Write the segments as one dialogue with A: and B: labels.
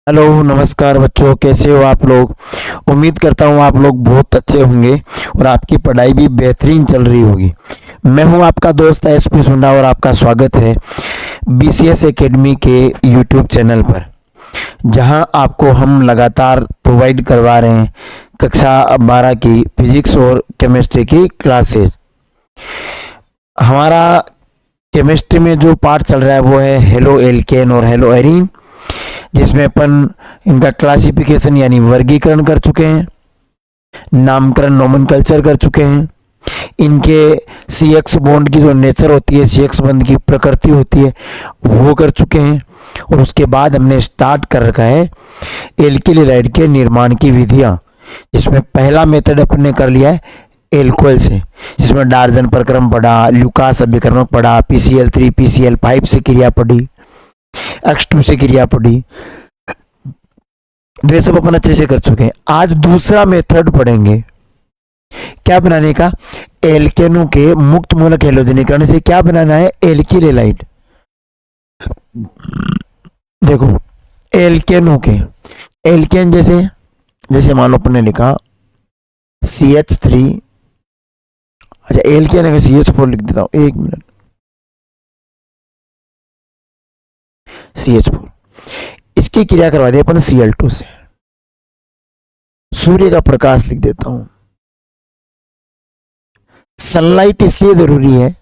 A: Hello नमस्कार बच्चों, कैसे हो आप लोग। उम्मीद करता हूँ आप लोग बहुत अच्छे होंगे और आपकी पढ़ाई भी बेहतरीन चल रही होगी। मैं हूँ आपका दोस्त एसपी सुंडा और आपका स्वागत है बीसीएस एकेडमी के यूट्यूब चैनल पर, जहां आपको हम लगातार प्रोवाइड करवा रहे हैं कक्षा 12 की फिजिक्स और केमिस्ट्री की क्लासेस। हमारा केमिस्ट्री में जो पार्ट चल रहा है वो है हेलो एल्केन और हेलो एरीन, जिसमें अपन इनका क्लासिफिकेशन यानी वर्गीकरण कर चुके हैं, नामकरण नोमेनकल्चर कर चुके हैं, इनके सी एक्स बॉन्ड की जो नेचर होती है, सी एक्स बॉन्ड की प्रकृति होती है, वो कर चुके हैं। और उसके बाद हमने स्टार्ट कर रखा है एल्किल हैलाइड के निर्माण की विधियां, जिसमें पहला मेथड अपन ने कर लिया है एल्कोहल से, जिसमें डार्जन प्रक्रम पढ़ा, ल्यूकास अभिकर्मक पढ़ा, PCl3 PCl5 से क्रिया पढ़ी, X2 से क्रिया पढ़ी, वे सब अपन अच्छे से कर चुके हैं। आज दूसरा मेथड पढ़ेंगे क्या बनाने का, एल्केनों के मुक्त मूलक हैलोजनीकरण से क्या बनाना है, एल्किल हैलाइड। देखो एल्केनों के, एल्केन जैसे जैसे मान लो अपन ने लिखा CH3, अच्छा एल्केन है, CH4 लिख देता हूं, एक मिनट, CH4, इसकी क्रिया करवा दी अपन Cl2 से। सूर्य का प्रकाश लिख देता हूं। सनलाइट इसलिए जरूरी है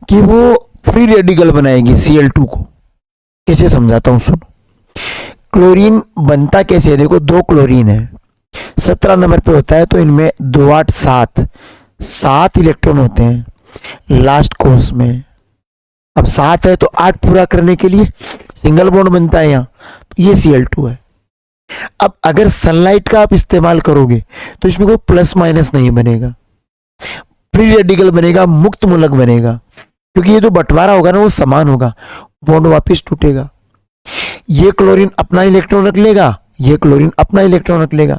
A: कि वो फ्री रेडिकल बनाएगी Cl2 को। कैसे समझाता हूं, सुनो। क्लोरीन बनता कैसे है, देखो दो क्लोरीन है, 17 नंबर पे होता है, तो इनमें 2 8 7 इलेक्ट्रॉन होते हैं लास्ट कोर्स में। अब 7 है तो 8 पूरा करने के लिए सिंगल बॉन्ड बनता है यहाँ, तो ये Cl2 है। अब अगर सनलाइट का आप इस्तेमाल करोगे तो इसमें कोई प्लस माइनस नहीं बनेगा, फ्री रेडिकल बनेगा, मुक्त मूलक बनेगा, क्योंकि ये जो बंटवारा होगा ना वो समान होगा, बॉन्ड वापस टूटेगा। ये क्लोरीन अपना इलेक्ट्रॉन रख लेगा, ये क्लोरीन अपना इलेक्ट्रॉन रख लेगा,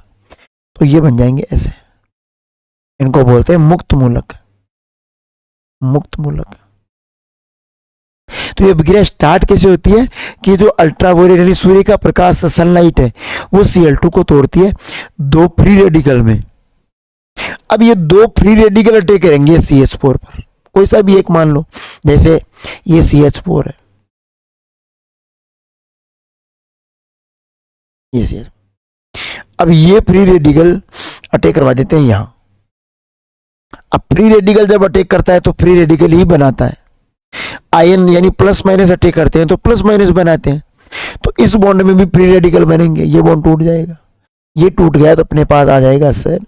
A: तो ये बन जाएंगे ऐसे। इनको बोलते हैं मुक्त मूलक, मुक्त मूलक। तो ये अभिक्रिया स्टार्ट कैसे होती है कि जो अल्ट्रावायलेट यानी सूर्य का प्रकाश सनलाइट है वो Cl2 को तोड़ती है दो फ्री रेडिकल में। अब ये दो फ्री रेडिकल अटैक करेंगे CH4 पर, कोई सा भी एक मान लो, जैसे ये CH4 है, ये CH4। अब ये फ्री रेडिकल अटैक करवा देते हैं यहां। अब फ्री रेडिकल जब अटैक करता है तो फ्री रेडिकल ही बनाता है। आयन यानी प्लस माइनस अटैक करते हैं तो प्लस माइनस बनाते हैं, तो इस बॉन्ड में भी फ्री रेडिकल बनेंगे, ये बॉन्ड टूट जाएगा, ये टूट गया तो अपने पास आ जाएगा सर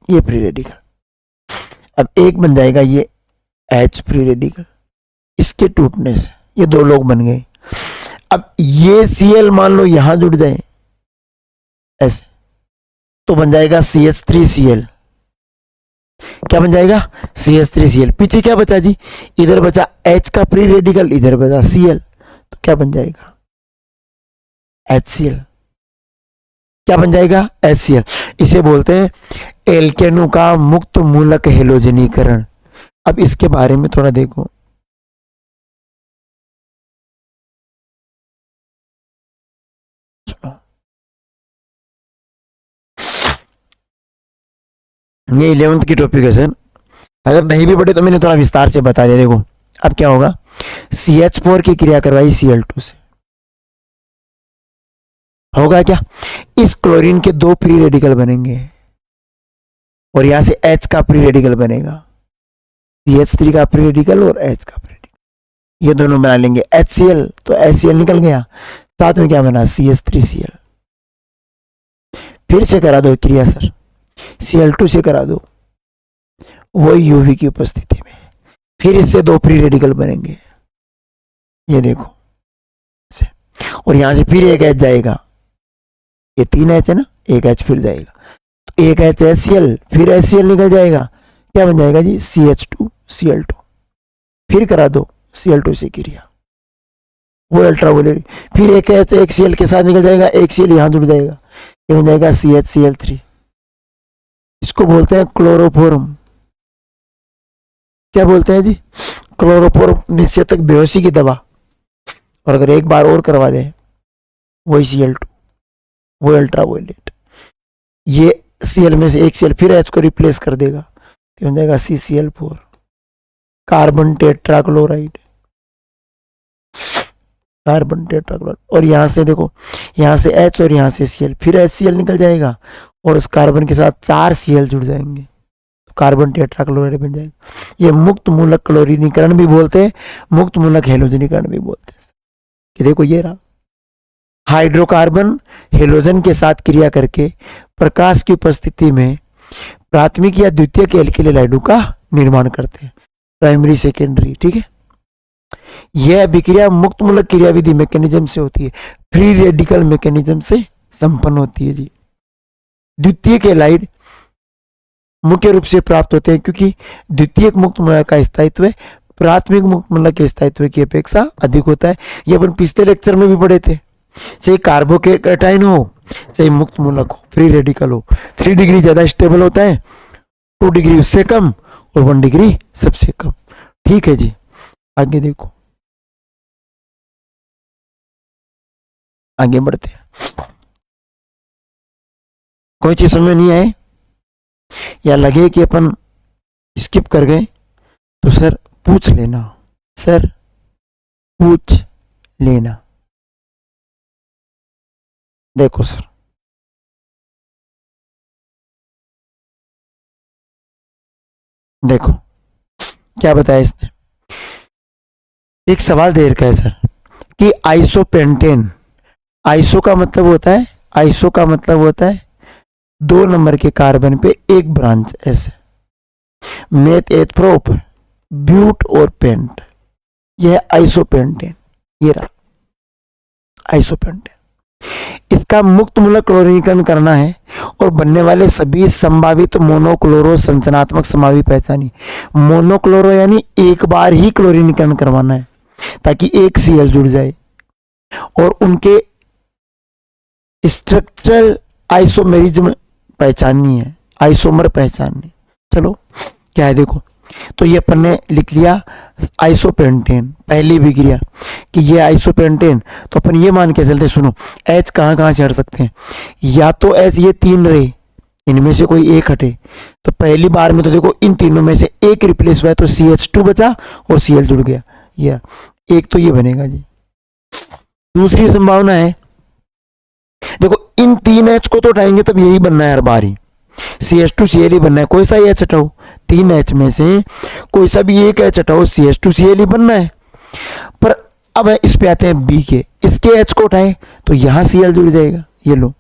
A: ये फ्री रेडिकल। अब एक बन जाएगा ये H फ्री रेडिकल, इसके टूटने से ये दो लोग बन गए। अब ये Cl मान लो यहां जुड़ जाए ऐसे, तो बन जाएगा CH3Cl। क्या बन जाएगा, CH3Cl। पीछे क्या बचा जी, इधर बचा H का फ्री रेडिकल, इधर बचा Cl, तो क्या बन जाएगा HCl। क्या बन जाएगा HCl। इसे बोलते हैं एल्केनों का मुक्त मूलक हैलोजनीकरण। अब इसके बारे में थोड़ा देखो, ये 11th की टॉपिक है सर, अगर नहीं भी पढ़े तो मैंने थोड़ा विस्तार से बता दिया। देखो अब क्या होगा, CH4 की क्रिया करवाई Cl2 से, होगा क्या, इस क्लोरीन के दो फ्री रेडिकल बनेंगे और यहां से H का फ्री रेडिकल बनेगा, CH3 का फ्री रेडिकल और H का फ्री रेडिकल, ये दोनों बना लेंगे HCl, तो HCl निकल गया, साथ में क्या बना CH3Cl। फिर से करा दो क्रिया सर, Cl2 से करा दो, वही यूवी की उपस्थिति में, फिर इससे दो फ्री रेडिकल बनेंगे, ये देखो से, और यहां से फिर एक H जाएगा, ये 3 H है ना, एक H फिर जाएगा, तो एक H HCl, फिर HCl निकल जाएगा, क्या बन जाएगा जी CH2Cl2। फिर करा दो Cl2 से क्रिया, वो अल्ट्रावायलेट, फिर एक H एक Cl के साथ निकल जाएगा, एक Cl यहां जुड़ जाएगा, ये बन जाएगा CHCl3। इसको बोलते हैं क्लोरोफॉर्म। क्या बोलते हैं जी, क्लोरोफॉर्म निश्चेतक बेहोशी की दवा, और अगर एक बार और करवा दे वही Cl2, वो अल्ट्रावायलेट, ये Cl में से एक Cl फिर H को रिप्लेस कर देगा तो बन जाएगा CCl4, carbon tetrachloride, carbon tetrachloride. और यहां से देखो, यहां से H और यहां से Cl, फिर HCl निकल जाएगा और उस कार्बन के साथ 4 Cl जुड़ जाएंगे तो कार्बन टेट्राक्लोराइड बन जाएगा। ये मुक्त मूलक क्लोरीनीकरण भी बोलते हैं, मुक्त मूलक हेलोजनीकरण भी बोलते हैं। कि देखो ये रहा, हाइड्रोकार्बन हेलोजन के साथ क्रिया करके प्रकाश की उपस्थिति में प्राथमिक या द्वितीयक एल्किल हैलाइडों का निर्माण करते हैं, प्राइमरी सेकेंडरी। ठीक है, यह अभिक्रिया मुक्त मूलक क्रियाविधि मैकेनिज्म से होती है, फ्री रेडिकल मैकेनिज्म से संपन्न होती है जी। द्वितीयक हैलाइड मुख्य रूप से प्राप्त होते हैं क्योंकि द्वितीयक मुक्त मूलक का स्थायित्व प्राथमिक मुक्त मूलक के स्थायित्व की अपेक्षा अधिक होता है। ये अपन पिछले लेक्चर में भी पढ़े थे, चाहे कार्बोकेटाइन हो चाहे मुक्त मूलक हो, फ्री रेडिकल हो, 3 डिग्री ज्यादा स्टेबल होता है, 2 डिग्री उससे कम और 1 डिग्री सबसे कम। ठीक है जी, आगे देखो, आगे बढ़ते हैं। कोई चीज समझ नहीं आए या लगे कि अपन स्किप कर गए तो सर पूछ लेना, सर पूछ लेना। देखो सर, देखो क्या बताया इसने, एक सवाल दे रखा है सर कि आइसोपेंटेन, आइसो का मतलब होता है, आइसो का मतलब होता है 2 नंबर के कार्बन पे एक ब्रांच, ऐसे मेथ एथ प्रोप ब्यूट और पेंट, यह आइसोपेंटेन, ये रहा आइसोपेंटेन। इसका मुक्त मूलक क्लोरीनीकरण करना है और बनने वाले सभी संभावित मोनोक्लोरो संरचनात्मक समावि पहचानी। मोनोक्लोरो यानी एक बार ही क्लोरीनीकरण करवाना है ताकि एक Cl जुड़ जाए, और उनके स्ट्रक्चरल आइसोमेरिज्म पहचाननी है, आइसोमर पहचाननी। चलो क्या है देखो, तो ये अपन ने लिख लिया आइसोपेंटेन, पहली विक्रिया कि ये आइसोपेंटेन, तो अपन ये मान के चलते, सुनो H कहाँ कहाँ से हट सकते हैं, या तो H ये 3 रहे, इनमें से कोई एक हटे, तो पहली बार में तो देखो इन तीनों में से एक रिप्लेस हुआ है तो CH2 बचा और Cl जुड़ गया, ये एक तो ये बनेगा जी। दूसरी संभावना है, देखो इन 3 H को तो उठाएंगे तब यही बनना है हर बार ही, CH2 Cl ही बनना है, कोई सा H हटाओ, 3 H में से कोई सा भी एक H हटाओ, CH2 Cl ही बनना है। पर अब इस पे आते हैं B के, इसके H को उठाएं तो यहां Cl जुड़ जाएगा, ये लो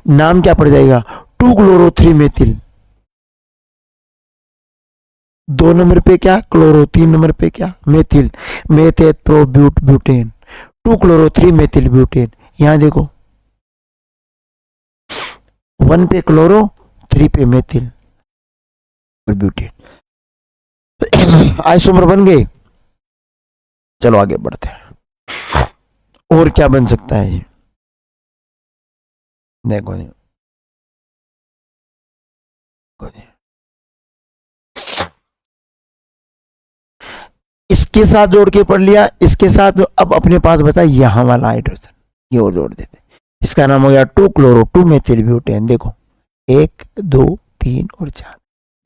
A: नाम क्या पड़ जाएगा, 2-क्लोरो-3 मेथिल। 2 नंबर पे क्या क्लोरो, 3 नंबर पे क्या मेथिल, मेथेट प्रो ब्यूट ब्यूटेन, 2-क्लोरो-3 मेथिल ब्यूटेन। यहां देखो 1 पे क्लोरो, 3 पे मेथिल और ब्यूटेन, आइसोमर बन गए। चलो आगे बढ़ते हैं, और क्या बन सकता है ये देखो जी, इसके साथ जोड़ के पढ़ लिया, इसके साथ अब अपने पास बचा यहां वाला हाइड्रोजन, ये और जोड़ देते, इसका नाम हो गया 2-क्लोरो-2 मेथिल ब्यूटेन। देखो 1 2 3 और 4,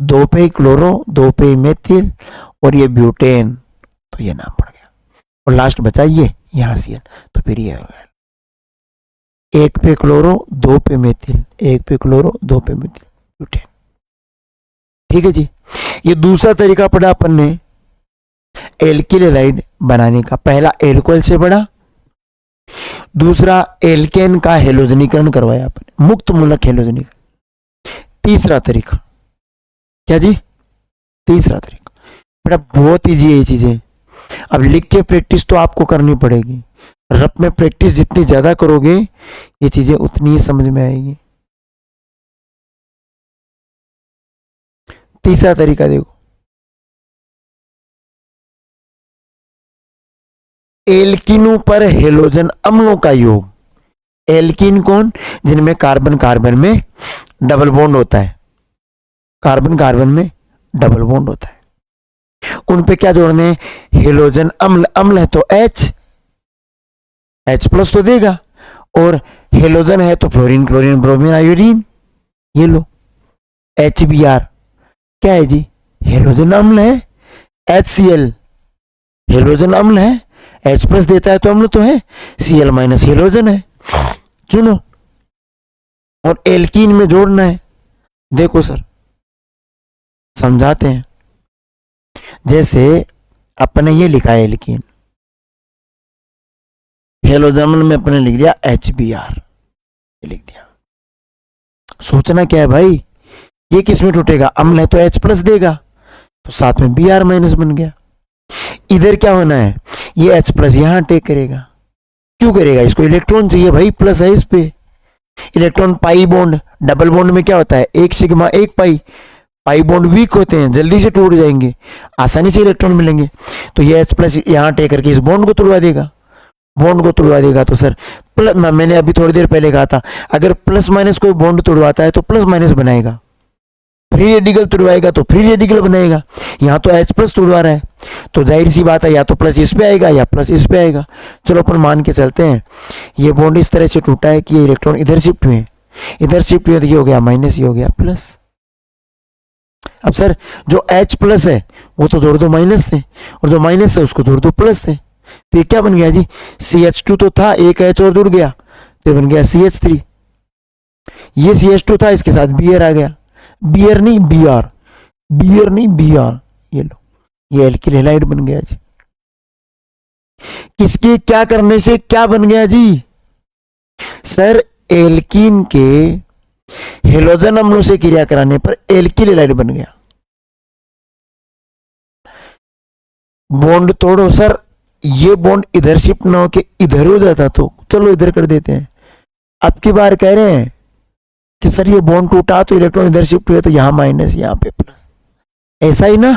A: 2 पे क्लोरो, 2 पे मेथिल और ये ब्यूटेन, तो ये नाम पड़ गया। और लास्ट बचा ये यहां Cl, तो फिर ये हो गया 1 पे क्लोरो, 2 पे मेथिल, 1 पे क्लोरो, 2 पे मेथिल ब्यूटेन। ठीक है जी, ये दूसरा तरीका पढ़ा अपन ने एल्किल हैलाइड बनाने का। पहला एल्कोहल से बढ़ा, दूसरा एल्केन का हेलोजनीकरण करवाया अपन, मुक्त मूलक हेलोजनीकरण। तीसरा तरीका क्या जी, तीसरा तरीका बेटा बहुत इजी है ये चीजें, अब लिख के प्रैक्टिस तो आपको करनी पड़ेगी, रफ में प्रैक्टिस जितनी ज्यादा करोगे ये चीजें उतनी ही समझ में आएगी। तीसरा तरीका देखो, एल्किनों पर हेलोजन अम्लों का योग। एल्किन कौन, जिनमें कार्बन कार्बन में डबल बॉन्ड होता है, कार्बन कार्बन में डबल बॉन्ड होता है। उन पे क्या जोड़ने हैं, हेलोजन अम्ल, अम्ल है तो H प्लस तो देगा, और हेलोजन है तो फ्लोरीन, क्लोरीन, ब्रोमीन, आयोडीन, ये लो HBr क्या है जी, हेलोजन अम्ल है, HCl हेलोजन अम्ल है, H प्लस देता है तो अम्ल तो है, Cl माइनस हेलोजन है, चुनो, और एल्कीन में जोड़ना है। देखो सर समझाते हैं, जैसे अपने ये लिखा है एल्कीन, हेलोजन में अपने लिख दिया HBr, लिख दिया, सोचना क्या है भाई, ये किस में टूटेगा, अम्ल है तो H प्लस देगा, तो साथ में Br माइनस बन गया। इधर क्या होना है, ये H प्लस यहां अटैक करेगा, क्यों करेगा, इसको इलेक्ट्रॉन चाहिए भाई, प्लस है इस पे, electron pi bond, double bond में क्या होता है, एक सिग्मा एक पाई, पाई बॉन्ड वीक होते हैं, जल्दी से टूट जाएंगे, आसानी से इलेक्ट्रॉन मिलेंगे, तो ये H प्लस यहां अटैक करके इस बॉन्ड को तोड़वा देगा, बॉन्ड को तोड़वा देगा, तो सर प्लस, मैंने अभी थोड़ी देर पहले कहा था, अगर प्लस माइनस कोई बॉन्ड तोड़वाता है तो प्लस माइनस बनाएगा, फ्री रेडिकल तोड़वाएगा तो फ्री रेडिकल बनाएगा, यहां तो H प्लस तोड़वा रहा है, तो जाहिर सी बात है या तो प्लस इस पे आएगा या प्लस इस पे आएगा। चलो अपन मान के चलते हैं ये बॉन्ड इस तरह से टूटा है कि ये इलेक्ट्रॉन इधर शिफ्ट हुए, इधर शिफ्ट हुए, तो ये हो गया माइनस, ये हो गया प्लस। अब सर जो H प्लस है वो तो जोड़ दो माइनस से, और जो माइनस है उसको जोड़ दो प्लस से, तो ये क्या बन गया जी, CH2 तो था, एक H और जुड़ गया तो ये बन गया CH3, ये CH2 था, इसके साथ Br आ गया, Br नहीं Br, Br नहीं Br, ये लो, ये एल्किल हैलाइड बन गया जी। किसके क्या करने से क्या बन गया जी, सर एल्कीन के हेलोजन अम्लों से क्रिया कराने पर एल्किल हैलाइड बन गया। बॉन्ड तोड़ो सर, ये बॉन्ड इधर शिफ्ट ना होके इधर हो जाता तो चलो इधर कर देते हैं, अब की बार कह रहे हैं कि सर ये बॉन्ड टूटा तो इलेक्ट्रॉन इधर शिफ्ट हुए, तो यहां माइनस यहां पे प्लस, ऐसा ही ना,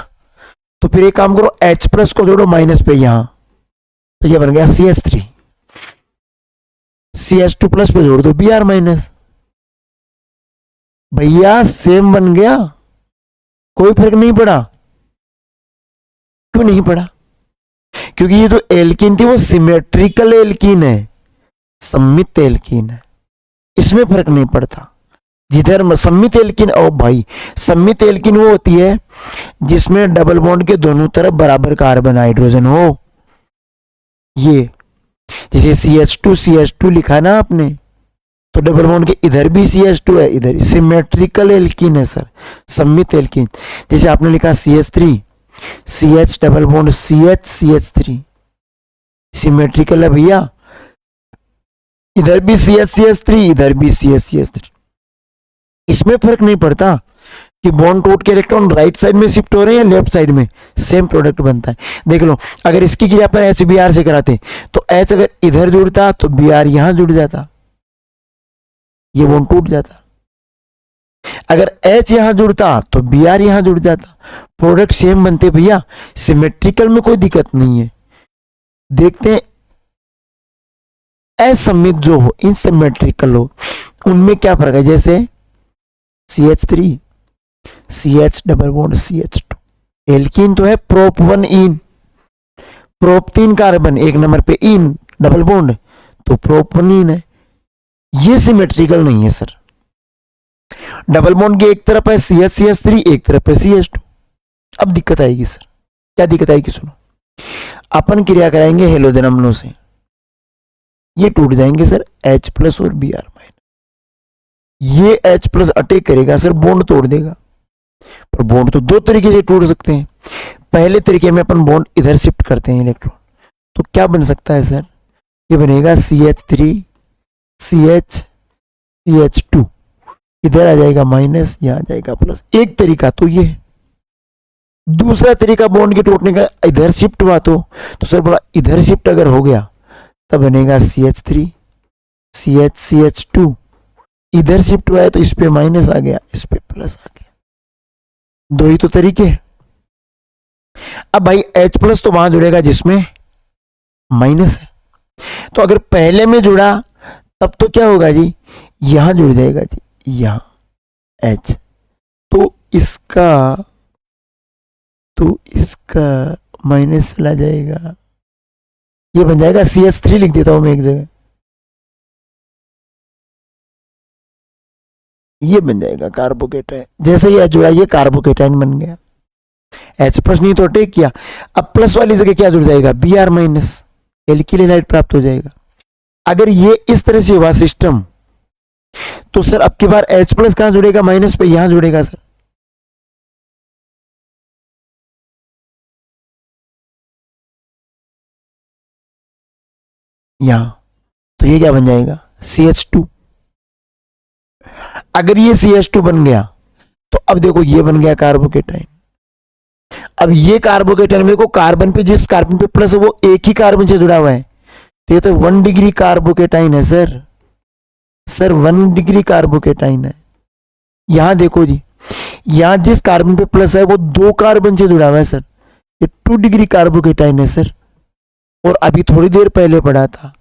A: तो फिर एक काम करो H प्लस को जोड़ो माइनस पे यहां, तो ये बन गया CH3, CH2 प्लस पे जोड़ दो Br माइनस, भैया सेम बन गया, कोई फर्क नहीं पड़ा, क्यों नहीं पड़ा, क्योंकि ये जो एल्कीन थी वो सिमेट्रिकल एल्कीन है, सम्मित एल्कीन है, इसमें फर्क नहीं पड़ता। जिधर सम्मित एल्कीन, ओ भाई सम्मित एल्कीन वो होती है जिसमें डबल बॉन्ड के दोनों तरफ बराबर कार्बन हाइड्रोजन हो, ये जैसे CH2 लिखा ना आपने, तो डबल बॉन्ड के इधर भी CH2 है, इधर सिमेट्रिकल एल्कीन है सर, सम्मित एल्कीन। जैसे आपने लिखा CH3, CH double bond CH3 symmetrical है भैया, इधर भी CH3 इधर भी CH3, इसमें फर्क नहीं पड़ता कि बॉन्ड टूट के इलेक्ट्रॉन राइट साइड में शिफ्ट हो रहे हैं या लेफ्ट साइड में, सेम प्रोडक्ट बनता है। देख लो अगर इसकी क्रिया पर HBr से कराते तो H अगर इधर जुड़ता तो Br यहां जुड़ जाता, ये बॉन्ड टूट जाता, अगर H यहां जुड़ता तो Br यहां जुड़ जाता, प्रोडक्ट सेम बनते भैया, सिमेट्रिकल में कोई दिक्कत नहीं है। देखते हैं असम्मित जो हो, इनसिमेट्रिकल हो, उनमें क्या फर्क है, जैसे CH3 CH double bond CH2, alkene तो है प्रोप 1 इन, प्रोप 3 कार्बन एक नंबर पे इन डबल बॉन्ड, तो प्रोप 1 इन है, ये सिमेट्रिकल नहीं है सर। डबल बॉन्ड की एक तरफ है CH3 एक तरफ है CH2, अब दिक्कत आएगी सर, क्या दिक्कत आएगी सुनो, अपन क्रिया कराएंगे हेलोजन अम्लों से, ये टूट जाएंगे सर H प्लस और Br माइनस, ये H प्लस अटैक करेगा सर, बॉन्ड तोड़ देगा, पर बॉन्ड तो दो तरीके से टूट सकते हैं। पहले तरीके में अपन बॉन्ड इधर शिफ्ट करते हैं इलेक्ट्रॉन, तो क्या बन सकता है सर, ये बनेगा CH3 CH CH2, इधर आ जाएगा माइनस, यहां आ जाएगा प्लस, एक तरीका तो ये। दूसरा तरीका बॉन्ड के टूटने का, इधर शिफ्ट हुआ तो सर बड़ा इधर शिफ्ट अगर हो गया तब बनेगा CH3 CH CH2, इधर शिफ्ट हुआ है तो इस पे माइनस आ गया, इस पे प्लस आ गया, दो ही तो तरीके। अब भाई H प्लस तो वहां जुड़ेगा जिसमें माइनस है, तो अगर पहले में जुड़ा तब तो क्या होगा जी, यहां जुड़ जाएगा जी, यहां H, तो इसका तो इसका माइनस चला जाएगा, ये बन जाएगा CH3 लिख देता हूं मैं एक जगह, ये बन जाएगा कार्बोकेटाइन। जैसे ये जुड़ा ये कार्बोकेटाइन बन गया, H प्लस नहीं तो टेक किया, अब प्लस वाली जगह क्या जुड़ जाएगा Br माइनस, एल्किल हैलाइड प्राप्त हो जाएगा। अगर ये इस तरह से हुआ सिस्टम तो सर अब की बार H प्लस कहां जुड़ेगा, माइनस पे यहां जुड़ेगा सर, यहां, तो ये क्या बन जाएगा CH2। अगर ये CH2 बन गया तो अब देखो ये बन गया कार्बोकेटाइन। अब ये कार्बोकेटाइन में को कार्बन पे, जिस कार्बन पे प्लस है वो एक ही कार्बन से जुड़ा हुआ है, तो ये तो 1 डिग्री कार्बोकेटाइन है सर, सर 1 डिग्री कार्बोकेटाइन है। यहां देखो जी, यहां जिस कार्बन पे प्लस है वो 2 कार्बन से जुड़ा हुआ है सर, ये 2 डिग्री कार्बोकेटाइन है सर। और अभी थोड़ी देर पहले पढ़ा था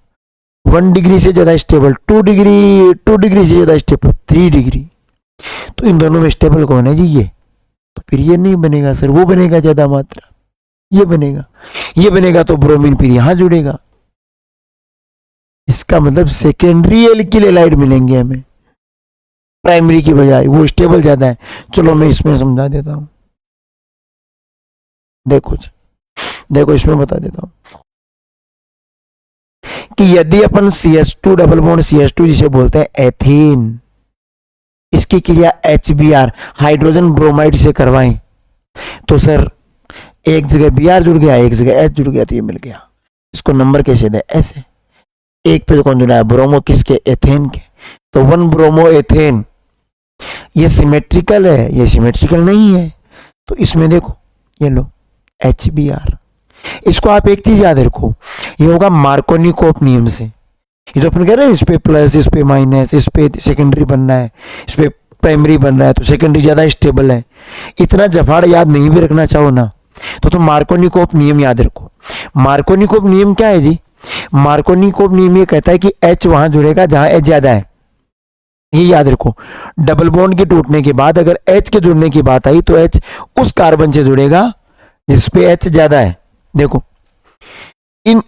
A: 1 डिग्री से ज्यादा स्टेबल, 2 डिग्री से ज्यादा स्टेबल 3 डिग्री, तो इन दोनों में स्टेबल कौन है जी, ये। तो फिर ये नहीं बनेगा सर, वो बनेगा ज्यादा मात्रा, ये बनेगा, ये बनेगा तो ब्रोमीन फिर यहां जुड़ेगा। इसका मतलब सेकेंडरी एल्किल हैलाइड मिलेंगे हमें प्राइमरी की बजाय, वो स्टेबल ज्यादा है। चलो मैं इसमें समझा देता हूं, देखो जी, देखो इसमें बता देता हूं कि यदि अपन CH2 डबल बॉन्ड CH2 जिसे बोलते हैं एथीन, इसकी क्रिया HBr हाइड्रोजन ब्रोमाइड से करवाएं तो सर एक जगह Br जुड़ गया, एक जगह H जुड़ गया, तो ये मिल गया। इसको नंबर कैसे दे, ऐसे, एक पे कौन जुड़ा है ब्रोमो, किसके, एथेन के, तो 1 ब्रोमो एथेन। ये सिमेट्रिकल है, ये सिमेट्रिकल नहीं है, तो इसमें देखो ये लो HBr। इसको आप एक चीज याद रखो, ये होगा मार्कोनिकोव नियम से। ये जो अपन कह रहे हैं इस पे प्लस, इस पे माइनस, इस पे सेकेंडरी बनना है, इस पे प्राइमरी बनना है, तो सेकेंडरी ज्यादा स्टेबल है। इतना जफाड़ याद नहीं भी रखना चाहो ना तो तुम मार्कोनिकोव नियम याद रखो। मार्कोनिकोव नियम क्या है जी, मार्कोनिकोव नियम ये कहता है कि H वहां जुड़ेगा जहां H ज्यादा है, ये याद रखो। डबल बॉन्ड के टूटने के बाद अगर H के जुड़ने की बात आई तो H उस कार्बन से जुड़ेगा जिसपे H ज्यादा है। देखो इन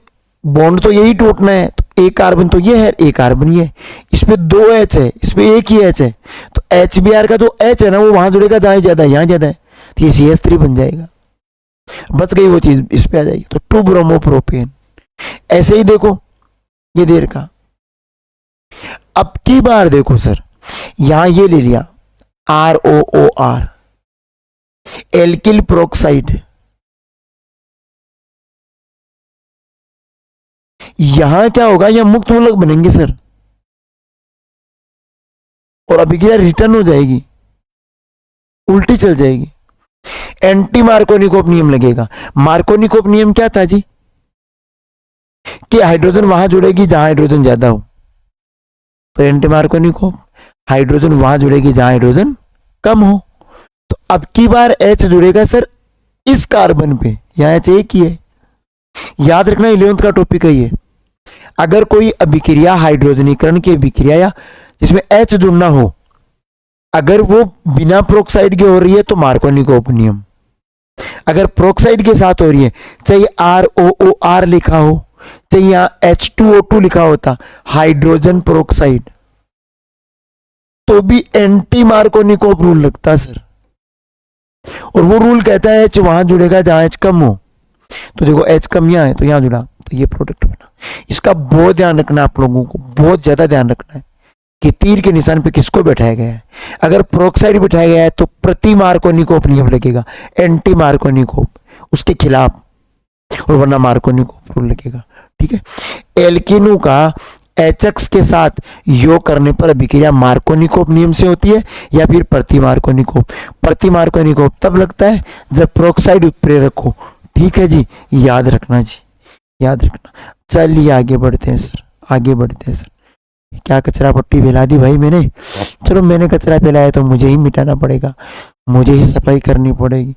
A: बॉन्ड तो यही टूटना है, तो एक कार्बन तो ये है, एक कार्बन ये, इस पे 2 H है, इस पे एक ही H है, तो HBr का जो H है ना वो वहां जुड़ेगा जहां ज्यादा है, यहां ज्यादा है, तो ये CH3 बन जाएगा। बच गई वो चीज, इस पे आ जाएगी, तो 2 ब्रोमोप्रोपेन। ऐसे ही देखो ये देर का, अब की बार देखो सर, यहां ये ले लिया ROOR एल्किल प्रोक्साइड, यहां क्या होगा, यह मुक्त मूलक बनेंगे सर, और अभिक्रिया रिटर्न हो जाएगी, उल्टी चल जाएगी। एंटी मार्कोनिकोव नियम लगेगा। मार्कोनिकोव नियम क्या था जी, कि हाइड्रोजन वहां जुड़ेगी जहां हाइड्रोजन ज्यादा हो, तो एंटी मार्कोनिकोव, हाइड्रोजन वहां जुड़ेगी जहां हाइड्रोजन कम हो। तो अब की बार H जुड़ेगा सर इस कार्बन पे, यहां H एक ही है, याद रखना 11th का टॉपिक है ये। अगर कोई अभिक्रिया हाइड्रोजनीकरण की अभिक्रिया या जिसमें H जुड़ना हो, अगर वो बिना प्रोक्साइड के हो रही है तो मार्कोनिकोव नियम, अगर प्रोक्साइड के साथ हो रही है, चाहे ROOR लिखा हो, चाहे यहां H2O2 लिखा होता, हाइड्रोजन प्रोक्साइड, तो भी एंटी मार्कोनिकोव रूल लगता सर। और वो रूल कहता है H वहां जुड़ेगा जहां H कम हो, तो देखो H कम यहां है तो यहां जुड़ा, तो ये प्रोडक्ट बना। इसका बहुत ध्यान रखना, आप लोगों को बहुत ज्यादा ध्यान रखना है कि तीर के निशान पे किसको बैठाया गया है। अगर प्रोक्साइड बिठाया गया है तो प्रति मार्कोनिकोव नियम लगेगा, एंटी मार्कोनिकोव उसके खिलाफ, और वरना मार्कोनिकोव रूल लगेगा। ठीक है, एल्किनो का HX के साथ योग करने पर अभिक्रिया मार्कोनिकोव नियम से होती है या फिर प्रति मार्कोनिकोव। प्रति मार्कोनिकोव तब लगता है जब प्रोक्साइड उत्प्रेरक हो। ठीक है जी, याद रखना जी, याद रखना। चलिए आगे बढ़ते हैं सर, आगे बढ़ते हैं सर। क्या कचरा पट्टी फैला दी भाई मैंने, चलो मैंने कचरा फैलाया तो मुझे ही मिटाना पड़ेगा, मुझे ही सफाई करनी पड़ेगी।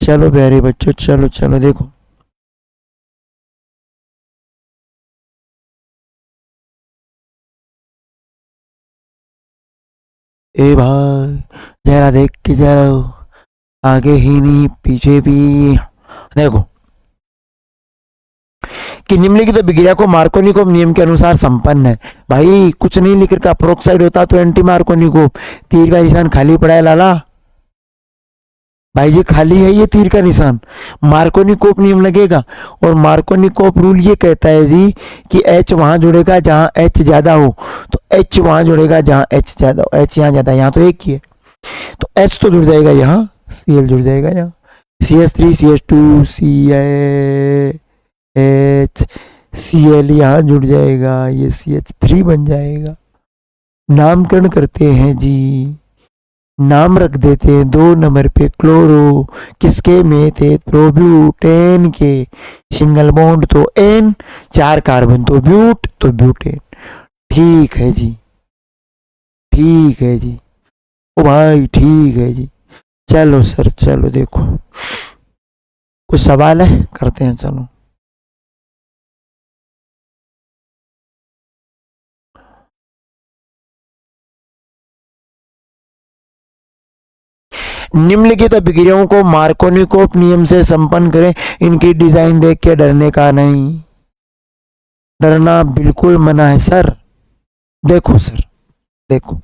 A: चलो प्यारे बच्चों, चलो चलो देखो, ए भाई जरा देख के जाओ, आगे ही नहीं पीछे भी। देखो कि निम्नलिखित अभिक्रिया को मार्कोनिकोव नियम के अनुसार संपन्न है। भाई कुछ नहीं लिख रखा, प्रोक्साइड होता तो एंटी मार्कोनिकोव। तीर का निशान खाली पड़ा है लाला, भाई जी खाली है ये तीर का निशान। मार्कोनिकोव नियम लगेगा, और मार्कोनिकोव रूल ये कहता है जी कि H वहां जुड़ेगा जहां H ज्यादा हो, तो H वहां जुड़ेगा जहां H ज्यादा हो। H यहां ज्यादा, यहां तो एक ही है, तो H तो जुड़ जाएगा यहाँ, Cl जुड़ जाएगा यहाँ, CH3 CH2 CH Cl यहाँ जुड़ जाएगा, ये CH3 बन जाएगा। नामकरण करते हैं जी, नाम रख देते हैं 2 नंबर पे क्लोरो, किसके में थे, प्रोब्यूटेन के। सिंगल बॉन्ड तो N, 4 कार्बन तो ब्यूट, तो ब्यूटेन। ठीक है जी, ठीक है जी, ओ भाई ठीक है जी। चलो सर चलो, देखो कुछ सवाल है, करते हैं चलो। निम्नलिखित अभिक्रियाओं को मार्कोनिकोव नियम से संपन्न करें। इनकी डिजाइन देख के डरने का नहीं, डरना बिल्कुल मना है सर। देखो सर, देखो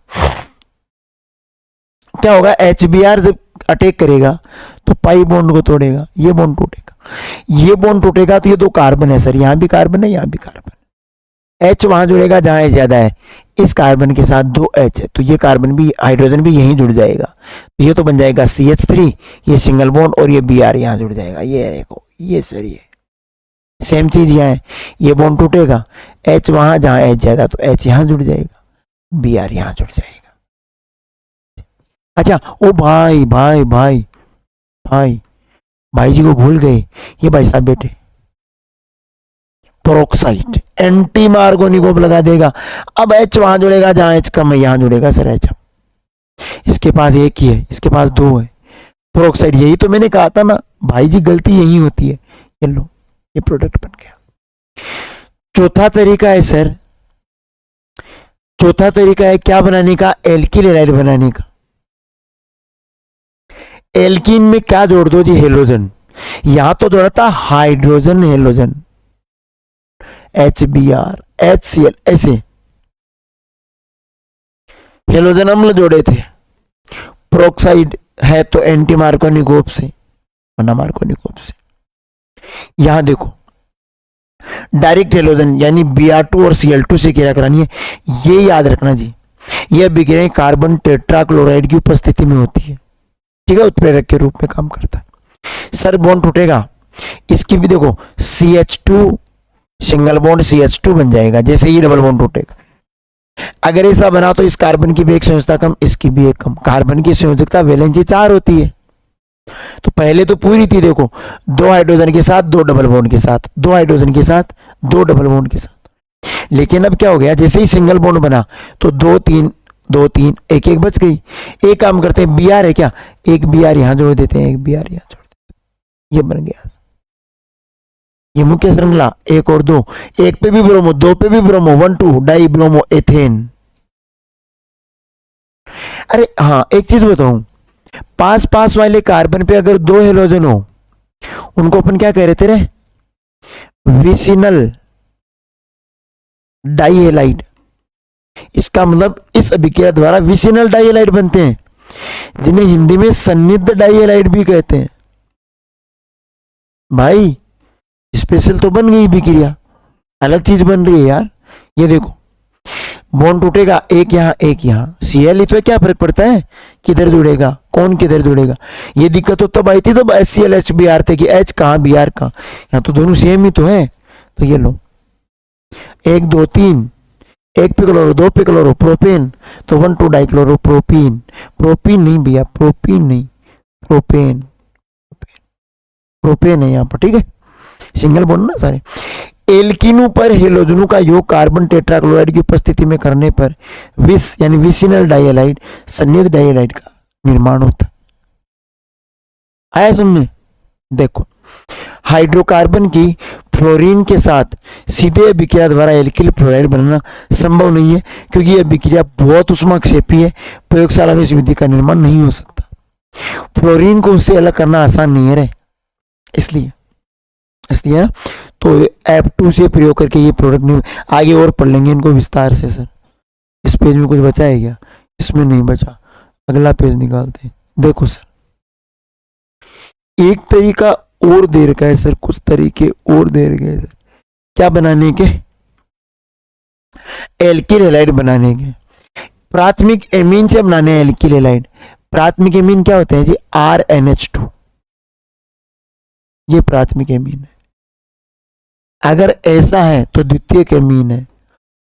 A: क्या होगा, HBr जब अटैक करेगा तो पाई बॉन्ड को तोड़ेगा, ये बॉन्ड टूटेगा, ये बॉन्ड टूटेगा, तो ये 2 कार्बन है सर, यहां भी कार्बन है, यहां भी कार्बन। H वहां जुड़ेगा जहां H ज्यादा है, इस कार्बन के साथ 2 H है, तो ये कार्बन भी, हाइड्रोजन भी यहीं जुड़ जाएगा, तो ये तो बन जाएगा CH3, ये सिंगल बॉन्ड, और ये Br यहां जुड़ जाएगा। ये देखो, ये सर ये सेम चीज यहाँ है, ये बॉन्ड टूटेगा, H वहां जहां H ज्यादा, तो H यहां जुड़ जाएगा, Br यहां जुड़ जाएगा। अच्छा, ओ भाई भाई भाई भाई भाई जी को भूल गए, ये भाई साहब बेटे प्रोक्साइड एंटी मार्कोनिकोव लगा देगा। अब H वहां जुड़ेगा जहां H कम है, यहां जुड़ेगा सर H। इसके पास एक ही है, इसके पास 2 है, प्रोक्साइड। यही तो मैंने कहा था ना भाई जी, गलती यही होती है। ये लो, ये प्रोडक्ट बन गया। चौथा तरीका है सर, चौथा तरीका है क्या बनाने का, एल्किल हैलाइड बनाने का। एल्कीन में क्या जोड़ दो जी, हेलोजन। यहां तो जोड़ा था हाइड्रोजन हेलोजन, HBr HCl, ऐसे हेलोजन अम्ल जोड़े थे। प्रोक्साइड है तो एंटी मार्कोनिकोव से, वरना मार्कोनिकोव से। यहां देखो डायरेक्ट हेलोजन यानी Br2 और Cl2 से क्रिया करानी है, ये याद रखना जी। यह अभिक्रिया कार्बन टेट्राक्लोराइड की उपस्थिति में होती है, ठीक है, उत्प्रेरक के रूप में काम करता है। सर बॉन्ड टूटेगा, इसकी भी देखो CH2 सिंगल बॉन्ड CH2 बन जाएगा, जैसे ही डबल बॉन्ड टूटेगा। अगर ऐसा बना तो इस कार्बन की भी एक संयोजकता कम, इसकी भी एक कम। कार्बन की संयोजकता वैलेंसी 4 होती है, तो पहले तो पूरी थी, देखो 2 हाइड्रोजन के साथ 2 डबल बॉन्ड के साथ, 2 हाइड्रोजन के साथ 2 डबल बॉन्ड के साथ। लेकिन अब क्या हो गया, जैसे ही सिंगल बॉन्ड बना तो 2 3 2 3 एक एक बच गई। एक काम करते हैं, Br है क्या, एक Br यहां जोड़ देते हैं, एक Br यहां जोड़ देते हैं, ये बन गया ये मुख्य श्रृंखला। 1 और 2, एक पे भी ब्रोमो, 2 पे भी ब्रोमो, 1 2 डाई ब्रोमो एथेन। अरे हाँ, एक चीज बताऊं, पास पास वाले कार्बन पे अगर 2 हेलोजन हो, उनको अपन क्या कह रहे थे रे, विसिनल डाइहेलाइड। इसका मतलब इस अभिक्रिया द्वारा विसिनल डाइहेलाइड बनते हैं, जिन्हें हिंदी में सन्निध डाइहेलाइड भी कहते हैं। भाई स्पेशल तो बन गई अभिक्रिया, अलग चीज बन रही है यार। ये देखो बॉन्ड टूटेगा, एक यहां एक यहां, Cl तो क्या फर्क पड़ता है किधर जुड़ेगा, कौन किधर जुड़ेगा। ये दिक्कत तो तब आई थी तब HCl HBr थे कि H कहां Br कहां, यहां तो दोनों सेम ही तो है। तो ये लो 1 2 3, एक पे क्लोरो 2 पे क्लोरो प्रोपेन, तो 1 2 डाइक्लोरो प्रोपीन। प्रोपीन नहीं भैया, प्रोपीन नहीं, प्रोपेन, प्रोपेन है यहाँ पर, ठीक है, सिंगल बॉन्ड ना सारे। एल्कीनों पर हेलोजनों का योग कार्बन टेट्राक्लोराइड की उपस्थिति में करने पर विस यानी विसिनल डाइहेलाइड सन्निध डाइहेलाइड का निर्माण होता है। आया समझ? देखो हाइड्रोकार्बन की फ्लोरीन के साथ सीधे अभिक्रिया द्वारा एल्किल फ्लोराइड बनना संभव नहीं है, क्योंकि यह अभिक्रिया बहुत उष्माक्षेपी है, प्रयोगशाला में इस विधि का निर्माण नहीं हो सकता। फ्लोरीन को उससे अलग करना आसान नहीं है रे, इसलिए इसलिए ना, तो F2 से प्रयोग करके ये प्रोडक्ट नहीं, आगे और पढ़ लेंगे इनको विस्तार से सर। इस पेज में कुछ बचा है क्या? इसमें नहीं बचा, अगला पेज निकालते हैं। देखो सर, एक तरीका और दे रखा है सर, कुछ तरीके और दे रखे हैं सर, क्या बनाने के? एल्किल हैलाइड बनाने के। प्राथमिक एमीन से बनाने एल्किल हैलाइड। प्राथमिक एमीन क्या होते हैं जी? RNH2, ये प्राथमिक एमीन है। अगर ऐसा है तो द्वितीयक एमीन है,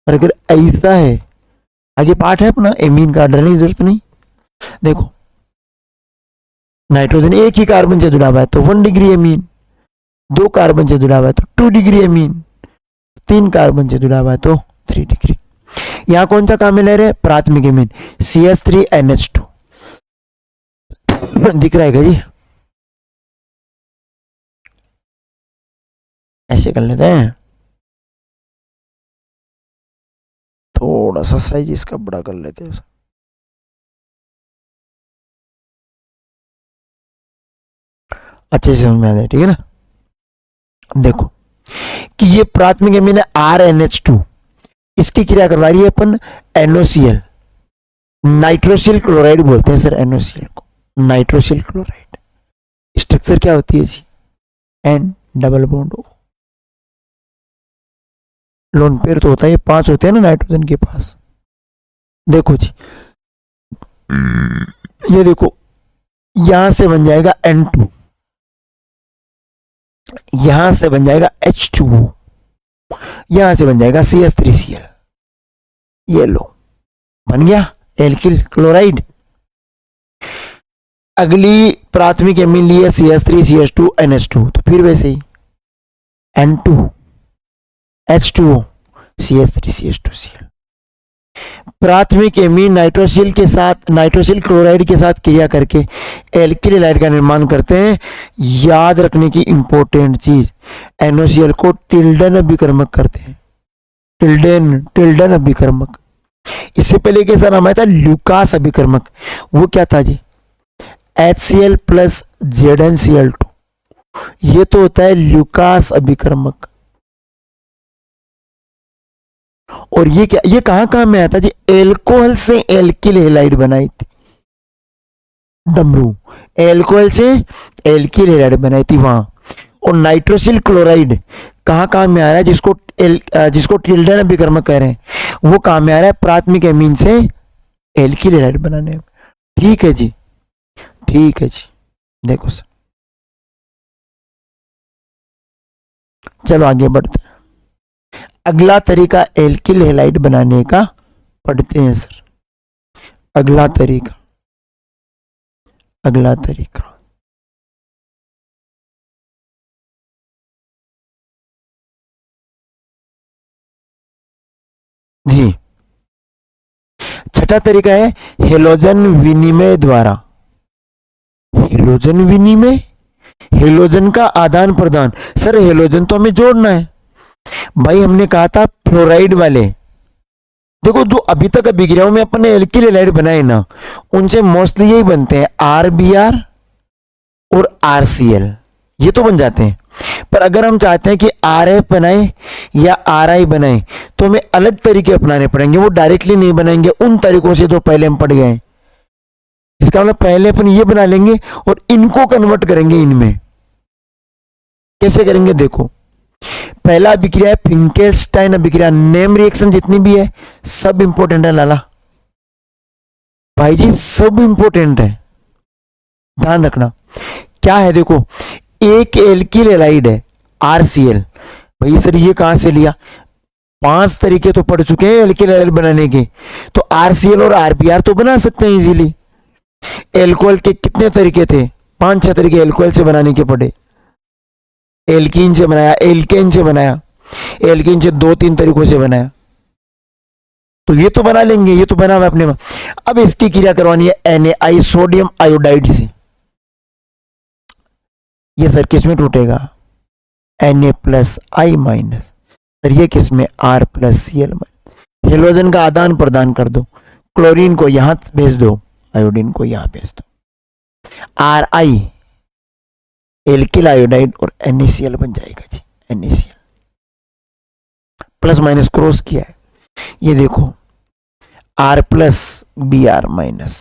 A: और अगर ऐसा है, आगे पाठ है अपना एमीन का, डरने की जरूरत नहीं। देखो, नाइट्रोजन एक ही कार्बन से जुड़ा हुआ है तो 1 डिग्री एमीन, 2 कार्बन से जुड़ा हुआ है तो 2 डिग्री एमीन, 3 कार्बन से जुड़ा हुआ है तो 3 डिग्री। यहां कौन सा काम ले रहे हैं? प्राथमिक एमीन CH3NH2 दिख रहा है क्या जी? ऐसे कर लेते हैं, थोड़ा सा साइज इसका बड़ा कर लेते हैं, अच्छे से समझ में आ जाए, ठीक है ना। देखो कि ये प्राथमिक एमीन है RNH2, इसकी क्रिया करवा रही है अपन NOCl, नाइट्रोसिल क्लोराइड बोलते हैं सर NOCl को, नाइट्रोसिल क्लोराइड। स्ट्रक्चर क्या होती है जी? N double bond O। Lone pair तो होता है, ये 5 होते हैं ना नाइट्रोजन के पास। देखो जी, ये देखो, यहां से बन जाएगा N2, यहां से बन जाएगा H2O, यहां से बन जाएगा CH3Cl। ये लो, बन गया एल्किल क्लोराइड। अगली प्राथमिक एमीन ली है CH3CH2NH2, तो फिर वैसे ही N2 H2O CH3CH2Cl। प्राथमिक एमीन नाइट्रोसिल के साथ, नाइट्रोसिल क्लोराइड के साथ क्रिया करके एल्किल हैलाइड का निर्माण करते हैं। याद रखने की इंपॉर्टेंट चीज, NOCl को टिल्डन अभिकर्मक करते हैं, टिल्डन अभिकर्मक। इससे पहले के सर हमारा था ल्यूकास अभिकर्मक, वो क्या था जी? HCl प्लस ZnCl2, ये तो होता है ल्यूकास अभिकर्मक। और ये क्या, ये कहां में आता जी? एल्कोहल से एल्किल हैलाइड बनाई थी, डमरू, एल्कोहल से एल्किल हैलाइड बनाई थी वहां। और नाइट्रोसिल क्लोराइड कहां में आ रहा है? जिसको टिल्डन अभिकर्मक कह रहे हैं, वो कहां में आ रहा है? प्राथमिक एमीन से एल्किल हैलाइड बनाने में। ठीक है जी, ठीक है जी। देखो सर, चलो आगे बढ़ते हैं। अगला तरीका एल्किल हैलाइड बनाने का पढ़ते हैं सर। अगला तरीका, अगला तरीका जी, छठा तरीका है हेलोजन विनिमय द्वारा। हेलोजन विनिमय, हेलोजन का आदान प्रदान। सर हेलोजन तो हमें जोड़ना है भाई, हमने कहा था फ्लोराइड वाले। देखो जो अभी तक अभिक्रियाओं में अपन ने एल्किल हैलाइड बनाए ना, उनसे मोस्टली यही बनते हैं RBr और RCl, ये तो बन जाते हैं। पर अगर हम चाहते हैं कि RF बनाए या RI बनाए, तो हमें अलग तरीके अपनाने पड़ेंगे, वो डायरेक्टली नहीं बनाएंगे उन तरीकों से जो पहले हम पढ़ गए हैं। इसका मतलब पहले अपन ये बना लेंगे और इनको कन्वर्ट करेंगे इनमें। कैसे करेंगे? देखो, पहला अभिक्रिया है फिंकेलस्टाइन अभिक्रिया। नेम रिएक्शन जितनी भी है सब इंपॉर्टेंट है लाला भाई जी, सब इंपॉर्टेंट है, ध्यान रखना। क्या है? देखो, एक एल्किल हैलाइड है RCl। भाई सर ये कहां से लिया? 5 तरीके तो पढ़ चुके हैं एल्किल हैलाइड बनाने के, तो RCl और RBr तो बना सकते हैं इजीली। एल्कोहल के कितने तरीके थे? 5-6 तरीके एल्कोहल से बनाने के पड़े। एल्कीन से बनाया, एल्केन से बनाया, एल्कीन से 2-3 तरीकों से बनाया, तो ये तो बना लेंगे, ये तो बना हुआ अपने में। अब इसकी क्रिया करवानी है NaI सोडियम आयोडाइड से। ये सर किस में टूटेगा? Na+I-। सर ये किस में? R+Cl। हेलोजन का आदान प्रदान कर दो, क्लोरीन को यहां भेज दो, आयोडीन को यहां भेज दो। RI एल्किल आयोडाइड और NaCl बन जाएगा जी, NaCl। प्लस माइनस क्रॉस किया है, ये देखो R प्लस Br माइनस,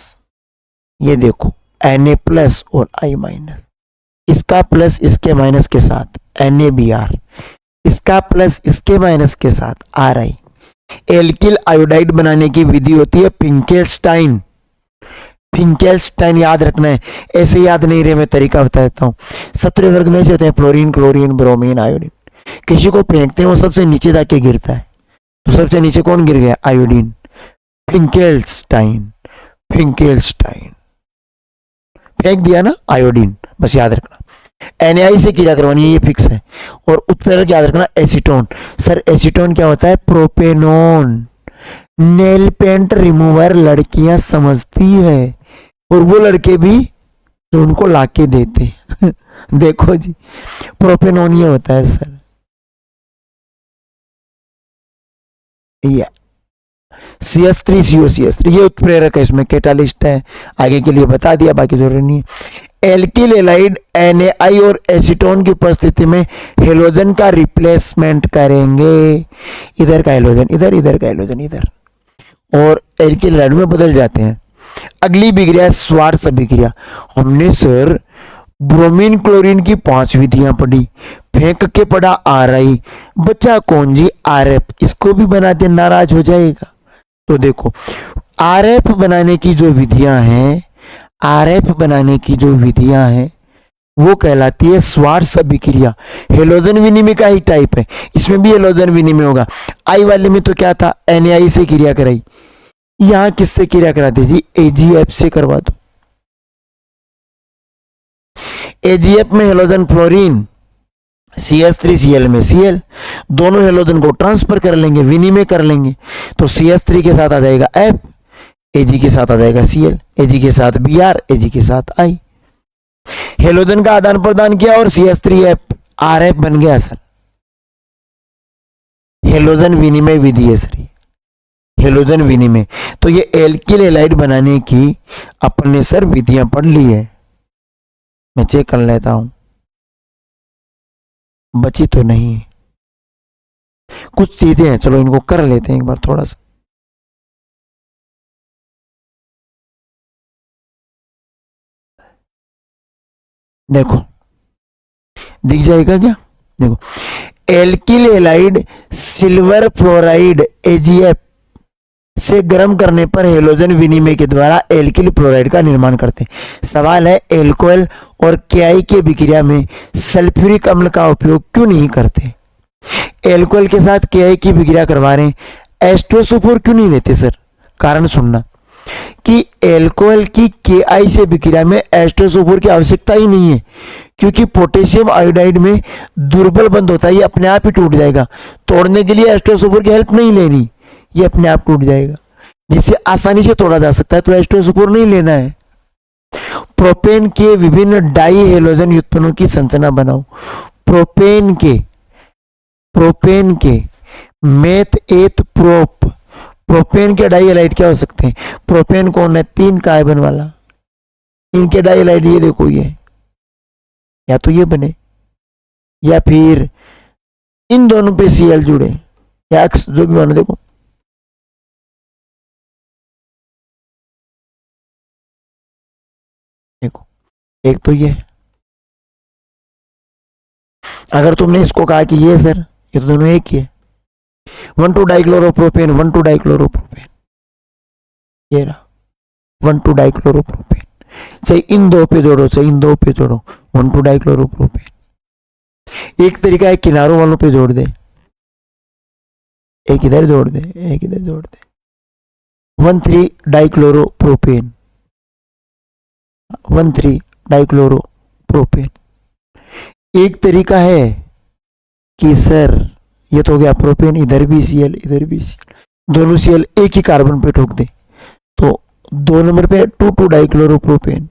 A: ये देखो Na प्लस और I माइनस, इसका प्लस इसके माइनस के साथ NaBr, इसका प्लस इसके माइनस के साथ Ri। एल्किल आयोडाइड बनाने की विधि होती है फिंकेल्स्टाइन। फिंकेल्स्टाइन याद रखना है, ऐसे याद नहीं रहे, मैं तरीका बता देता हूँ। 17 वर्ग में से होते हैं फ्लोरीन, क्लोरीन, ब्रोमीन, आयोडीन। किसी को फेंकते हैं वो सबसे नीचे जाके गिरता है, तो सबसे नीचे कौन गिर गया? आयोडीन। फिंकेल्स्टाइन, फिंकेल्स्टाइन, फेंक दिया ना आयोडीन, बस याद रखना। NaI से क्रिया करवानी है, ये फिक्स है। और उत्प्रेरक याद रखना एसीटोन। सर एसीटोन क्या होता है? प्रोपेनोन। नेल पेंट रिमूवर लड़कियां समझती है, और वो लड़के भी जो उनको लाके देते देखो जी, प्रोपेनोन ये होता है सर। ये CS3COCS3 ये उत्प्रेरक है, इसमें कैटालिस्ट है, आगे के लिए बता दिया, बाकी जरूरी नहीं है। एल्किल एलाइड NaI और एसीटोन की उपस्थिति में हेलोजन का रिप्लेसमेंट करेंगे। इधर का हेलोजन इधर, इधर का हेलोजन इधर, और एल्किल एलाइड में बदल जाते हैं। अगली विक्रिया स्वार्ट्ज अभिक्रिया। हमने सर ब्रोमीन क्लोरीन की 5 विधियां पढ़ी, फेंक के पढ़ा RI, बचा कौन जी? RF। इसको भी बना दे, नाराज हो जाएगा। तो देखो RF बनाने की जो विधियां हैं, RF बनाने की जो विधियां हैं वो कहलाती है स्वार्ट्ज अभिक्रिया। हेलोजन विनिमय का ही टाइप है, इसमें भी हेलोजन विनिमय होगा। आई वाले में तो क्या था? NaI से क्रिया कराई, यहां किससे क्रिया कराते जी? AgF से करवा दो। AgF में हेलोजन फ्लोरीन, CH3Cl में Cl, दोनों हेलोजन को ट्रांसफर कर लेंगे, विनिमय कर लेंगे, तो CH3 के साथ आ जाएगा F, Ag के साथ आ जाएगा Cl, Ag के साथ Br, Ag के साथ I। हेलोजन का आदान प्रदान किया और CH3F RF बन गया सर। हेलोजन विनिमय विधि है सर, हेलोजन विनिमय। तो ये एल्किल एलाइड बनाने की अपन ने सर विधियां पढ़ ली है। मैं चेक कर लेता हूं, बची तो नहीं है, कुछ चीजें हैं, चलो इनको कर लेते हैं एक बार थोड़ा सा। देखो दिख जाएगा क्या? देखो alkyl allied silver fluoride AgF से गर्म करने पर हेलोजन विनिमय के द्वारा एल्किल फ्लोराइड का निर्माण करते हैं। सवाल है एल्कोहल और KI के विक्रिया में सल्फ्यूरिक अम्ल का उपयोग क्यों नहीं करते? एल्कोहल के साथ KI की विक्रिया करवा रहे हैं, एस्ट्रोसोफोर क्यों नहीं लेते सर? कारण सुनना कि एल्कोहल की KI से विक्रिया में एस्ट्रोसोफोर की आवश्यकता ही नहीं है, क्योंकि पोटेशियम आयोडाइड में दुर्बल बंद होता है, ये अपने आप ही टूट जाएगा। तोड़ने के लिए एस्ट्रोसोफोर की हेल्प नहीं लेनी, ये अपने आप टूट जाएगा। जिससे आसानी से तोड़ा जा सकता है तो एस्ट्रोसोफोर नहीं लेना है। प्रोपेन के विभिन्न डाई हेलोजन युग्मों की संरचना बनाओ। प्रोपेन के मेथ एथ प्रोप, प्रोपेन के डाई हेलाइड क्या हो सकते हैं? प्रोपेन कौन है? 3 कार्बन वाला, इनके डाई हेलाइड ये देखो, ये या तो ये बने या फिर इन दोनों पे Cl जुड़े या X, जो भी मानो। देखो देखो एक तो ये, अगर तुमने इसको कहा कि ये सर ये तो दोनों एक ही है, 1,2 डाइक्लोरोप्रोपेन, 1,2 डाइक्लोरोप्रोपेन, ये रहा 1,2 डाइक्लोरोप्रोपेन। चाहे इन दो पे जोड़ो, चाहे इन दो पे जोड़ो, 1,2 डाइक्लोरोप्रोपेन। एक तरीका है किनारों वालों पे जोड़ दे, एक इधर जोड़ दे, एक इधर जोड़ दे, 1,3 डाइक्लोरोप्रोपेन, 1,3 डाइक्लोरोप्रोपेन। एक तरीका है कि सर ये तो हो गया प्रोपेन, इधर भी Cl, इधर भी Cl, दोनों Cl एक ही कार्बन पे ठोक दे, तो 2 नंबर पे 2,2 डाइक्लोरोप्रोपेन,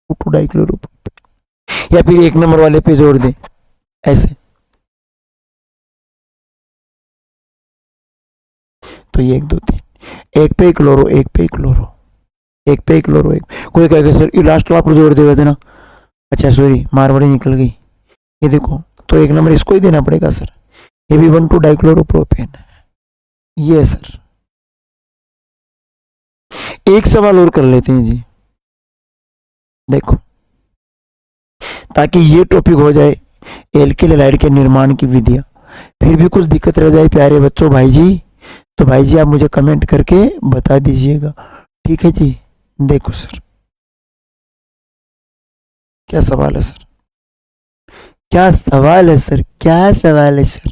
A: 2,2 डाइक्लोरोप्रोपेन, या फिर 1 नंबर वाले पे जोड़ दे ऐसे। तो ये 1 2 3, एक पे क्लोरो, एक पे क्लोरो, एक पे क्लोरो एक। कोई कहेगा सर ये लास्ट वाला जोड़ देगा देना, अच्छा सॉरी मारवाड़ी निकल गई, ये देखो तो 1 नंबर इसको ही देना पड़ेगा सर, ये भी 1,2 डाइक्लोरोप्रोपेन ये है सर। एक सवाल और कर लेते हैं जी, देखो ताकि ये टॉपिक हो जाए एल्किल हैलाइड के निर्माण की विधियां। फिर भी कुछ दिक्कत रह जाए प्यारे बच्चों भाई जी, तो भाई जी आप मुझे कमेंट करके बता दीजिएगा, ठीक है जी। देखो सर क्या सवाल है सर, क्या सवाल है सर, क्या सवाल है सर,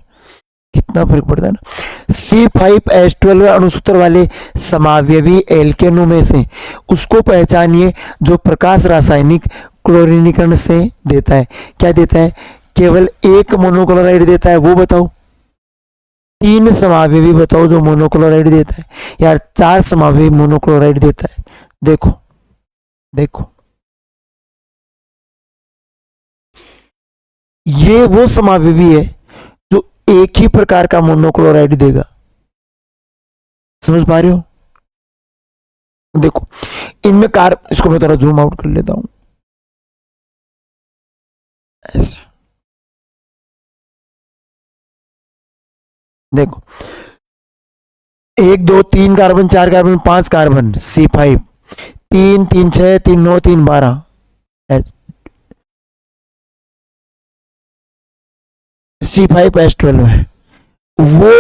A: कितना फर्क पड़ता है ना। C5H12 अणुसूत्र वाले समावयवी एल्केनों में से उसको पहचानिए जो प्रकाश रासायनिक क्लोरीनीकरण से देता है। क्या देता है, केवल एक मोनोक्लोराइड देता है, वो बताओ। 3 समावयवी बताओ जो मोनोक्लोराइड देता है, यार 4 समावयवी मोनोक्लोराइड देता है। देखो देखो ये वो समावयवी है जो एक ही प्रकार का मोनोक्लोराइड देगा, समझ पा रहे हो। देखो इनमें इसको मैं थोड़ा जूम आउट कर लेता हूं ऐसा, देखो 1 2 3 carbon 4 carbon 5 carbon C5, 3 3 6 3 9 3 12 C5H12 है। वो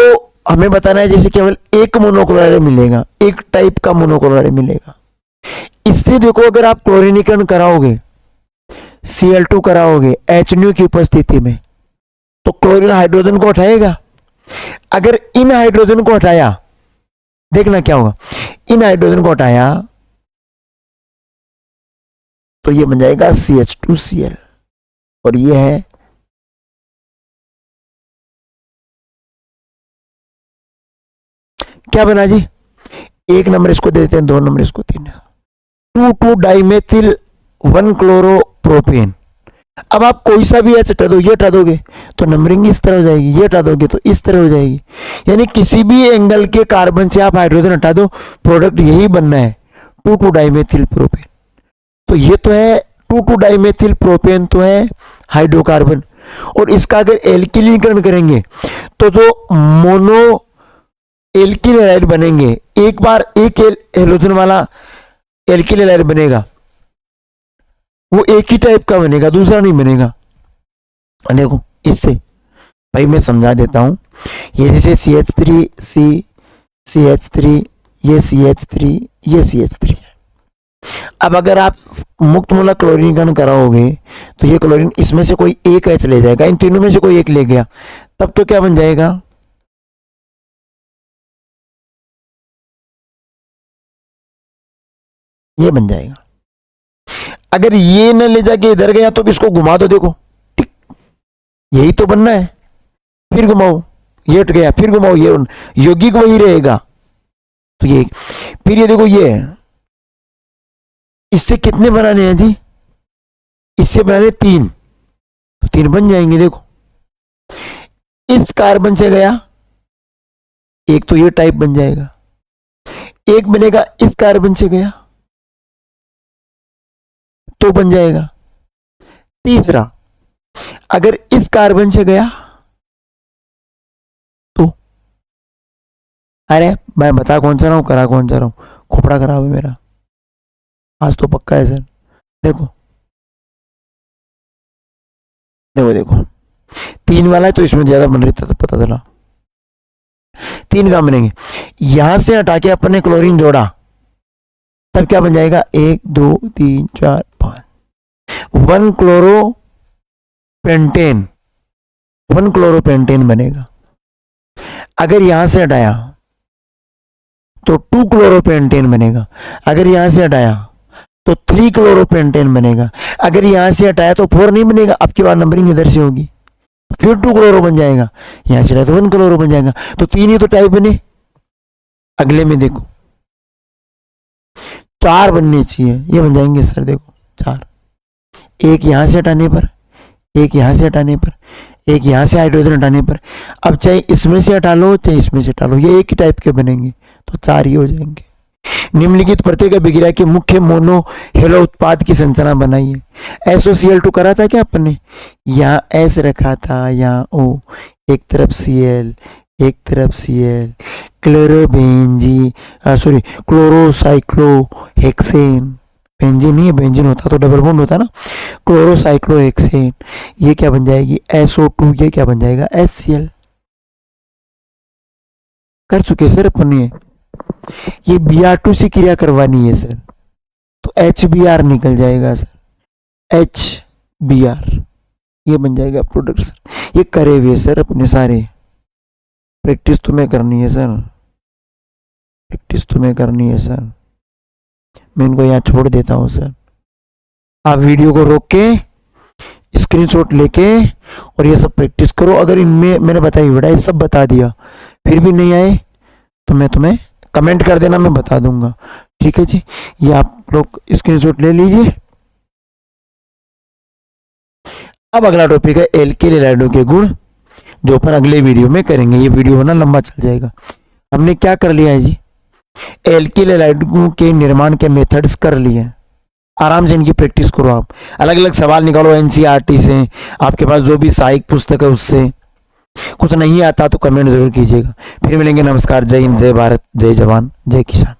A: हमें बताना है जैसे केवल एक मोनोक्लोराइड मिलेगा, एक टाइप का मोनोक्लोराइड मिलेगा। इससे देखो अगर आप क्लोरीनीकरण कराओगे, Cl2 कराओगे HNO की उपस्थिति में, तो क्लोरीन हाइड्रोजन को हटाएगा। अगर इन हाइड्रोजन को हटाया, देखना क्या होगा, इन हाइड्रोजन को हटाया तो ये बन जाएगा CH2Cl, और ये है क्या बना जी, 1 नंबर इसको दे देते हैं, 2 नंबर इसको, 3 2,2 डाइमेथिल 1 क्लोरोप्रोपेन। अब आप कोई सा भी एच हटा दो, ये हटा दोगे तो नंबरिंग इस तरह हो जाएगी, ये हटा दोगे तो इस तरह हो जाएगी, यानी किसी भी एंगल के कार्बन से आप हाइड्रोजन हटा दो, प्रोडक्ट यही बनना है 2,2 डाइमेथिल प्रोपेन। तो ये तो है 2,2 डाइमेथिल प्रोपेन तो है हाइड्रोकार्बन, और इसका अगर एल्किलीकरण करेंगे तो जो मोनो एल्किल हैलाइड बनेंगे, एक बार एक हेलोजन वाला एल्किल हैलाइड बनेगा, वो एक ही टाइप का बनेगा, दूसरा नहीं बनेगा। देखो इससे भाई मैं समझा देता हूं, ये जैसे CH3 CH3 ये CH3 ये CH3 है। अब अगर आप मुक्त मूलक क्लोरीनीकरण कराओगे तो ये क्लोरीन इसमें से कोई एक H ले जाएगा, इन तीनों में से कोई एक ले गया, तब तो क्या बन जाएगा, ये बन जाएगा। अगर ये न ले जाके इधर गया तो इसको घुमा दो, देखो टिक, यही तो बनना है, फिर घुमाओ ये हट गया, फिर घुमाओ ये यौगिक वही रहेगा, तो ये फिर ये देखो ये इससे कितने बनाने हैं जी, इससे बनाने 3, तो 3 बन जाएंगे। देखो इस कार्बन से गया एक, तो ये टाइप बन जाएगा, एक बनेगा इस कार्बन से गया तो बन जाएगा। तीसरा अगर इस कार्बन से गया तो, अरे मैं बता कौन सा रहा हूं, करा कौन सा रहा हूं, खोपड़ा खराब है मेरा आज तो पक्का है सर। देखो देखो देखो 3 वाला है तो इसमें ज्यादा बन रही था, तो पता चला 3 कहां बनेंगे, यहां से हटा के अपन ने क्लोरीन जोड़ा, तब क्या बन जाएगा 1 2 3 4 5 1 क्लोरोपेंटेन, 1 क्लोरोपेंटेन बनेगा। अगर यहां से हटाया तो 2 क्लोरोपेंटेन बनेगा, अगर यहां से हटाया तो 3 क्लोरोपेंटेन बनेगा, अगर यहां से हटाया तो 4 नहीं बनेगा, अब की बार नंबरिंग इधर से होगी, फिर 2 क्लोरो बन जाएगा, यहां से हटाया तो 1 क्लोरो बन जाएगा, तो 3 ही तो टाइप बने। अगले में देखो 4 बनने चाहिए, ये बन जाएंगे सर, देखो 4, एक यहां से हटाने पर, एक यहां से हटाने पर, एक यहां से हाइड्रोजन हटाने पर, अब चाहे इसमें से हटा लो चाहे इसमें से हटा लो, ये एक ही टाइप के बनेंगे, तो 4 ही हो जाएंगे। निम्नलिखित प्रत्येक अभिक्रिया के मुख्य मोनो हेलो उत्पाद की संरचना बनाइए। SOCl2 करा था क्या अपने, यहाँ S रखा था, यहाँ O, एक तरफ Cl, एक तरफ Cl, क्लोरोसाइक्लोहेक्सेन, बेंजीन नहीं है, बेंजीन होता तो डबल बॉन्ड होता ना, क्लोरोसाइक्लोहेक्सेन, ये क्या बन जाएगी SO2, ये क्या बन जाएगा HCl। कर चुके सर अपन ये Br2 से क्रिया करवानी है सर, तो HBr निकल जाएगा सर, HBr, ये बन जाएगा प्रोडक्ट सर। ये करे हुए सर अपने सारे, प्रैक्टिस तुम्हें करनी है सर, प्रैक्टिस तुम्हें करनी है सर। मैं इनको यहाँ छोड़ देता हूँ सर, आप वीडियो को रोक के स्क्रीनशॉट लेके और ये सब प्रैक्टिस करो। अगर इनमें मैंने बताई बेटा ये सब बता दिया फिर भी नहीं आए तो मैं तुम्हें कमेंट कर देना, मैं बता दूंगा, ठीक है जी। ये आप लोग स्क्रीनशॉट ले लीजिए। अब अगला टॉपिक है एल्किल हैलाइडों के गुण, जो अपन अगले वीडियो में करेंगे। ये वीडियो ना लंबा चल जाएगा। हमने क्या कर लिया है जी, एल्किल हैलाइडों के निर्माण के मेथड्स कर लिए हैं। आराम से इनकी प्रैक्टिस करो, आप अलग अलग सवाल निकालो NCERT से, आपके पास जो भी सहायक पुस्तक है उससे। कुछ नहीं आता तो कमेंट जरूर कीजिएगा। फिर मिलेंगे, नमस्कार, जय हिंद, जय भारत, जय जवान, जय किसान।